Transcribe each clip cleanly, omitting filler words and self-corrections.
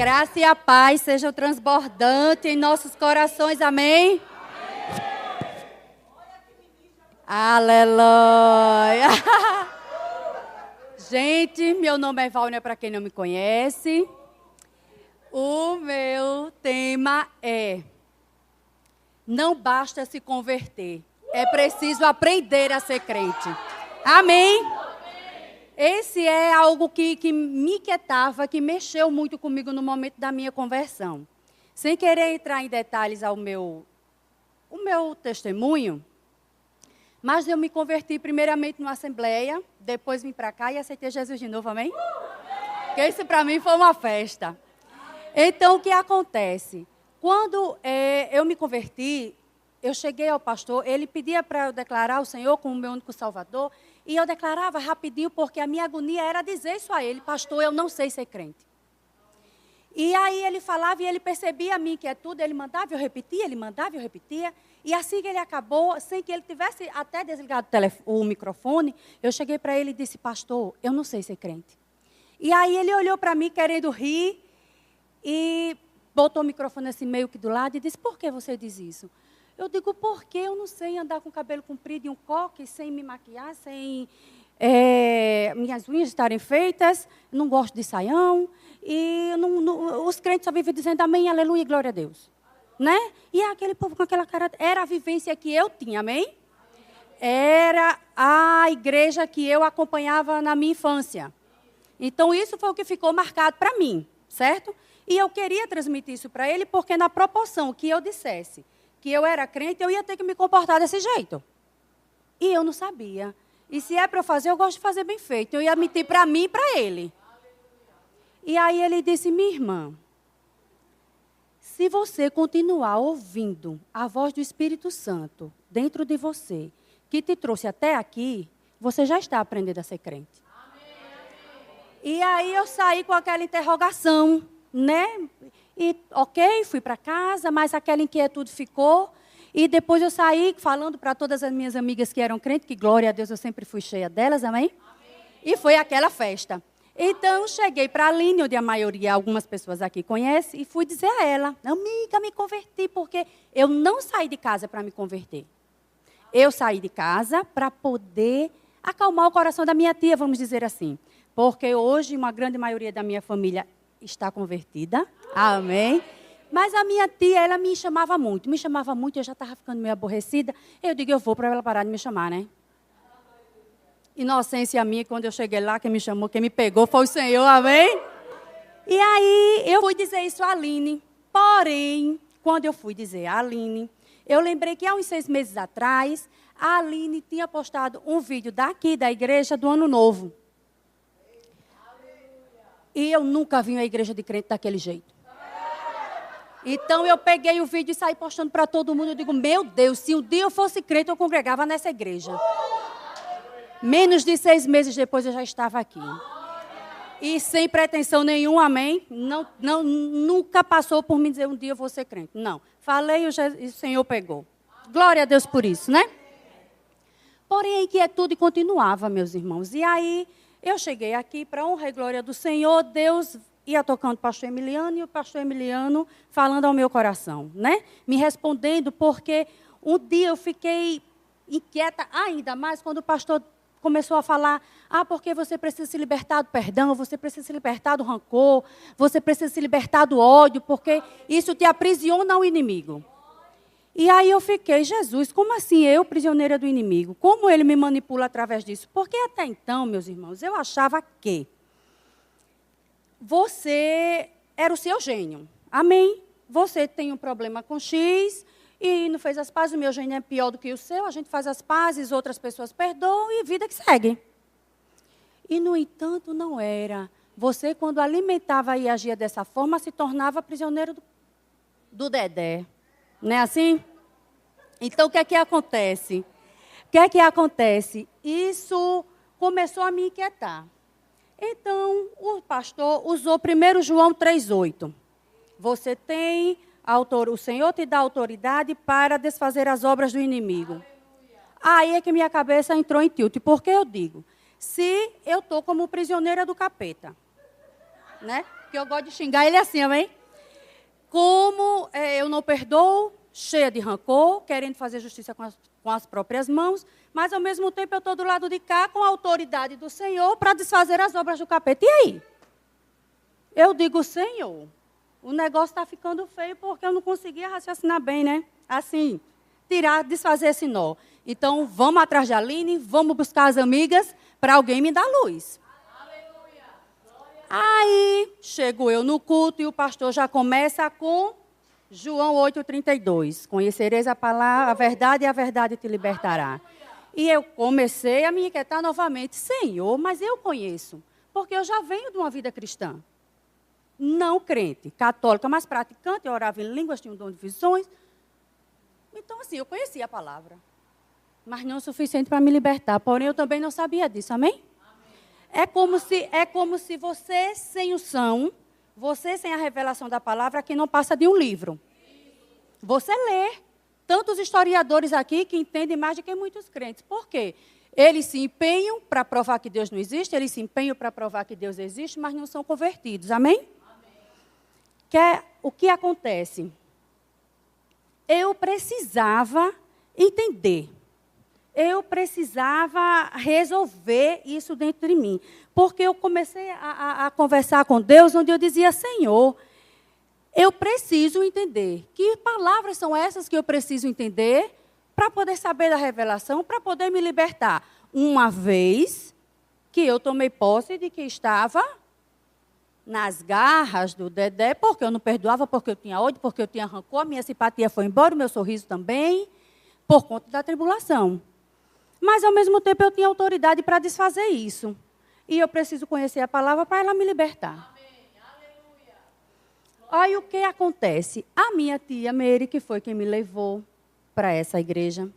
graça e a paz sejam transbordantes em nossos corações, amém? Aleluia! Gente, meu nome é Valner, para quem não me conhece. O meu tema é: não basta se converter, é preciso aprender a ser crente. Amém? Esse é algo que me inquietava, que mexeu muito comigo no momento da minha conversão. Sem querer entrar em detalhes o meu testemunho, mas eu me converti primeiramente numa assembleia, depois vim para cá e aceitei Jesus de novo, amém? Porque isso para mim foi uma festa. Então, o que acontece? Quando eu me converti, eu cheguei ao pastor, ele pedia para eu declarar o Senhor como meu único Salvador, e eu declarava rapidinho, porque a minha agonia era dizer isso a ele: pastor, eu não sei ser crente. E aí ele falava e ele percebia a minha inquietude, ele mandava eu repetia, ele mandava eu repetia. E assim que ele acabou, sem que ele tivesse até desligado o microfone, eu cheguei para ele e disse: pastor, eu não sei ser crente. E aí ele olhou para mim querendo rir e botou o microfone assim meio que do lado e disse: por que você diz isso? Eu digo: porque eu não sei andar com o cabelo comprido e um coque, sem me maquiar, sem minhas unhas estarem feitas, não gosto de saião, e os crentes só vivem dizendo amém, aleluia e glória a Deus. Né? E aquele povo com aquela cara, era a vivência que eu tinha, amém? Era a igreja que eu acompanhava na minha infância. Então, isso foi o que ficou marcado para mim, certo? E eu queria transmitir isso para ele, porque na proporção que eu dissesse que eu era crente, eu ia ter que me comportar desse jeito. E eu não sabia. E se é para eu fazer, eu gosto de fazer bem feito. Eu ia mentir para mim e para ele. E aí ele disse: minha irmã, se você continuar ouvindo a voz do Espírito Santo dentro de você, que te trouxe até aqui, você já está aprendendo a ser crente. E aí eu saí com aquela interrogação, né? E ok, fui para casa, mas aquela inquietude ficou. E depois eu saí falando para todas as minhas amigas que eram crentes, que glória a Deus, eu sempre fui cheia delas, amém? E foi aquela festa. Então, cheguei para a Aline, onde a maioria, algumas pessoas aqui conhecem, e fui dizer a ela: amiga, me converti, porque eu não saí de casa para me converter. Eu saí de casa para poder acalmar o coração da minha tia, vamos dizer assim. Porque hoje uma grande maioria da minha família está convertida, amém? Mas a minha tia, ela me chamava muito, eu já estava ficando meio aborrecida. Eu digo: eu vou para ela parar de me chamar, né? Inocência minha, quando eu cheguei lá, quem me chamou, quem me pegou foi o Senhor, amém? E aí, eu fui dizer isso à Aline. Porém, quando eu fui dizer à Aline, eu lembrei que há uns 6 meses atrás, a Aline tinha postado um vídeo daqui da igreja do Ano Novo. E eu nunca vi uma igreja de crente daquele jeito. Então, eu peguei o vídeo e saí postando para todo mundo. Eu digo: meu Deus, se um dia eu fosse crente, eu congregava nessa igreja. Menos de 6 meses depois eu já estava aqui. E sem pretensão nenhuma, amém? Nunca passou por mim dizer: um dia eu vou ser crente. Não. Falei e o Senhor pegou. Glória a Deus por isso, né? Porém, a inquietude continuava, meus irmãos. E aí, eu cheguei aqui, para honra e glória do Senhor, Deus ia tocando o pastor Emiliano, e o pastor Emiliano falando ao meu coração, né? Me respondendo, porque um dia eu fiquei inquieta ainda mais quando o pastor começou a falar: porque você precisa se libertar do perdão, você precisa se libertar do rancor, você precisa se libertar do ódio, porque isso te aprisiona ao inimigo. E aí eu fiquei: Jesus, como assim eu, prisioneira do inimigo? Como ele me manipula através disso? Porque até então, meus irmãos, eu achava que você era o seu gênio. Amém? Você tem um problema com X e não fez as pazes, o meu gênio é pior do que o seu, a gente faz as pazes, outras pessoas perdoam e vida que segue. E, no entanto, não era. Você, quando alimentava e agia dessa forma, se tornava prisioneiro do Dedé. Não é assim? Então, o que é que acontece? O que é que acontece? Isso começou a me inquietar. Então, o pastor usou 1 João 3,8. Você tem o Senhor te dá autoridade para desfazer as obras do inimigo. Aí é que minha cabeça entrou em tilt. Porque eu digo: se eu estou como prisioneira do capeta, né? Porque eu gosto de xingar ele assim, amém? Como eu não perdoo, cheia de rancor, querendo fazer justiça com as próprias mãos, mas ao mesmo tempo eu estou do lado de cá com a autoridade do Senhor para desfazer as obras do capeta. E aí? Eu digo, Senhor, o negócio está ficando feio porque eu não conseguia raciocinar bem, né? Assim, desfazer esse nó. Então, vamos atrás de Aline, vamos buscar as amigas para alguém me dar luz. Aí, chego eu no culto e o pastor já começa com João 8,32. Conhecereis a palavra, a verdade e a verdade te libertará. E eu comecei a me inquietar novamente. Senhor, mas eu conheço, porque eu já venho de uma vida cristã. Não crente, católica, mas praticante, eu orava em línguas, tinha um dom de visões. Então, assim, eu conhecia a palavra, mas não o suficiente para me libertar. Porém, eu também não sabia disso, amém? É como se você sem o são, você sem a revelação da palavra, que não passa de um livro. Você lê. Tantos historiadores aqui que entendem mais do que muitos crentes. Por quê? Eles se empenham para provar que Deus não existe, eles se empenham para provar que Deus existe, mas não são convertidos. Amém? O que acontece? Eu precisava entender. Eu precisava resolver isso dentro de mim. Porque eu comecei a conversar com Deus, onde eu dizia, Senhor, eu preciso entender. Que palavras são essas que eu preciso entender para poder saber da revelação, para poder me libertar? Uma vez que eu tomei posse de que estava nas garras do Dedé, porque eu não perdoava, porque eu tinha ódio, porque eu tinha rancor, a minha simpatia foi embora, o meu sorriso também, por conta da tribulação. Mas, ao mesmo tempo, eu tinha autoridade para desfazer isso. E eu preciso conhecer a palavra para ela me libertar. Aí o que acontece? A minha tia Mary, que foi quem me levou para essa igreja,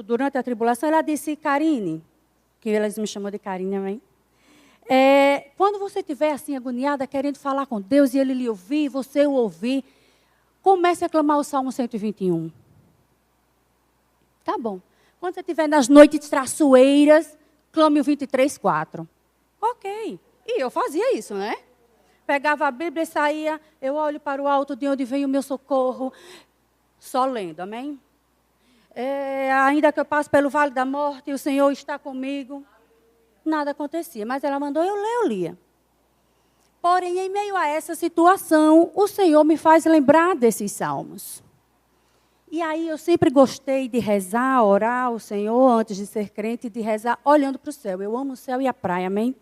durante a tribulação, ela disse, Karine, que elas me chamam de Karine, amém? Quando você estiver assim, agoniada, querendo falar com Deus, e Ele lhe ouvir, você o ouvir, comece a clamar o Salmo 121. Tá bom. Quando você estiver nas noites traiçoeiras, clame o 23:4. Ok. E eu fazia isso, né? Pegava a Bíblia e saía, eu olho para o alto de onde vem o meu socorro, só lendo, amém? Ainda que eu passe pelo vale da morte, o Senhor está comigo. Nada acontecia, mas ela mandou eu ler, eu lia. Porém, em meio a essa situação, o Senhor me faz lembrar desses salmos. E aí eu sempre gostei de rezar, orar ao Senhor, antes de ser crente, de rezar olhando para o céu. Eu amo o céu e a praia, amém?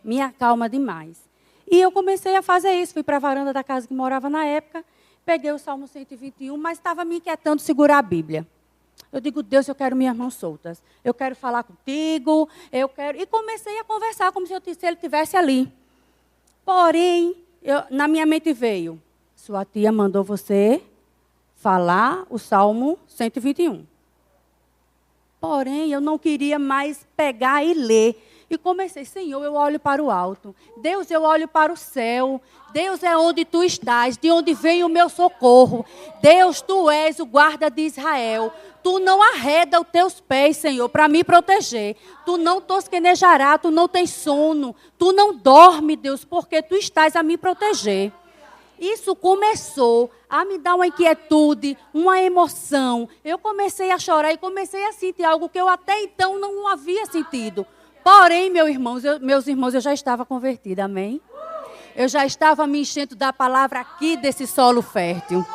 Me acalma demais. E eu comecei a fazer isso. Fui para a varanda da casa que morava na época, peguei o Salmo 121, mas estava me inquietando segurar a Bíblia. Eu digo, Deus, eu quero minhas mãos soltas. Eu quero falar contigo, eu quero... E comecei a conversar como se ele estivesse ali. Porém, na minha mente veio, sua tia mandou você falar o Salmo 121. Porém, eu não queria mais pegar e ler. E comecei, Senhor, eu olho para o alto. Deus, eu olho para o céu. Deus é onde tu estás, de onde vem o meu socorro. Deus, tu és o guarda de Israel. Tu não arreda os teus pés, Senhor, para me proteger. Tu não tosquenejará, tu não tens sono. Tu não dorme, Deus, porque tu estás a me proteger. Isso começou a me dar uma inquietude, uma emoção. Eu comecei a chorar e comecei a sentir algo que eu até então não havia sentido. Porém, meus irmãos, eu já estava convertida, amém? Eu já estava me enchendo da palavra aqui desse solo fértil.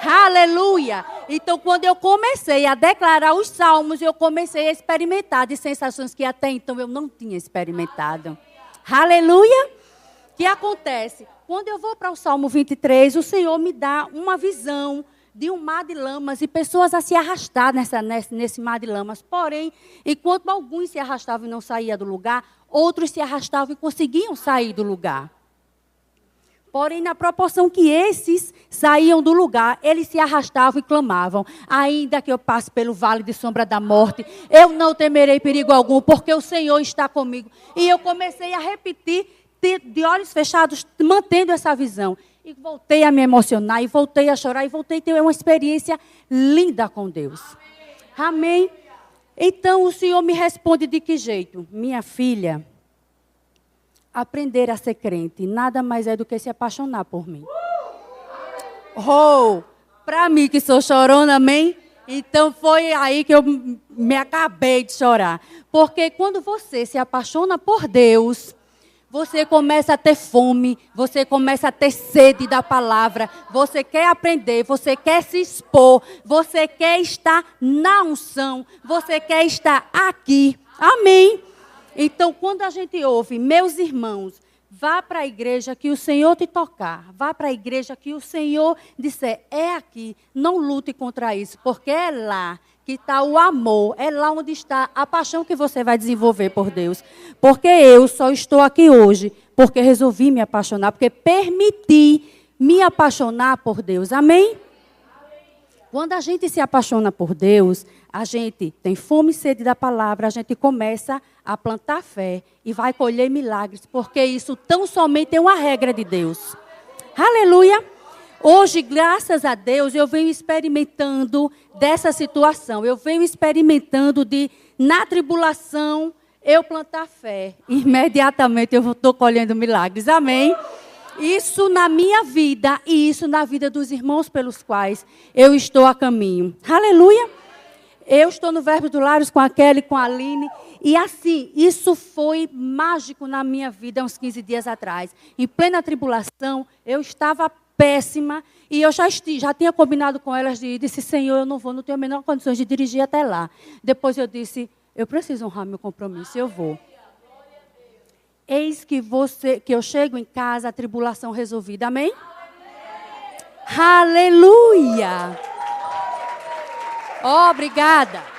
Aleluia! Então, quando eu comecei a declarar os salmos, eu comecei a experimentar de sensações que até então eu não tinha experimentado. Aleluia! O que acontece? Quando eu vou para o Salmo 23, o Senhor me dá uma visão de um mar de lamas e pessoas a se arrastar nesse mar de lamas. Porém, enquanto alguns se arrastavam e não saíam do lugar, outros se arrastavam e conseguiam sair do lugar. Porém, na proporção que esses saíam do lugar, eles se arrastavam e clamavam, ainda que eu passe pelo vale de sombra da morte, eu não temerei perigo algum, porque o Senhor está comigo. E eu comecei a repetir, de olhos fechados, mantendo essa visão. E voltei a me emocionar, e voltei a chorar, e voltei a ter uma experiência linda com Deus. Amém? Então, o Senhor me responde de que jeito? Minha filha, Aprender a ser crente nada mais é do que se apaixonar por mim. Oh, para mim que sou chorona, amém? Então foi aí que eu me acabei de chorar. Porque quando você se apaixona por Deus, você começa a ter fome, você começa a ter sede da palavra, você quer aprender, você quer se expor, você quer estar na unção, você quer estar aqui. Amém? Então, quando a gente ouve, meus irmãos, vá para a igreja que o Senhor te tocar. Vá para a igreja que o Senhor disser, é aqui. Não lute contra isso, porque é lá que está o amor. É lá onde está a paixão que você vai desenvolver por Deus. Porque eu só estou aqui hoje porque resolvi me apaixonar, porque permiti me apaixonar por Deus. Amém? Quando a gente se apaixona por Deus, a gente tem fome e sede da palavra, a gente começa a plantar fé e vai colher milagres, porque isso tão somente é uma regra de Deus. Aleluia! Hoje, graças a Deus, eu venho experimentando dessa situação. Eu venho experimentando de, na tribulação, eu plantar fé. Imediatamente eu estou colhendo milagres. Amém? Isso na minha vida e isso na vida dos irmãos pelos quais eu estou a caminho. Aleluia! Eu estou no Verbo do Lares com a Kelly, com a Aline. E assim, isso foi mágico na minha vida há uns 15 dias atrás. Em plena tribulação, eu estava péssima. E eu já tinha combinado com elas de disse, Senhor, eu não vou, não tenho a menor condições de dirigir até lá. Depois eu disse, eu preciso honrar meu compromisso, eu vou. Eis que eu chego em casa, a tribulação resolvida. Amém? Aleluia! Oh, obrigada.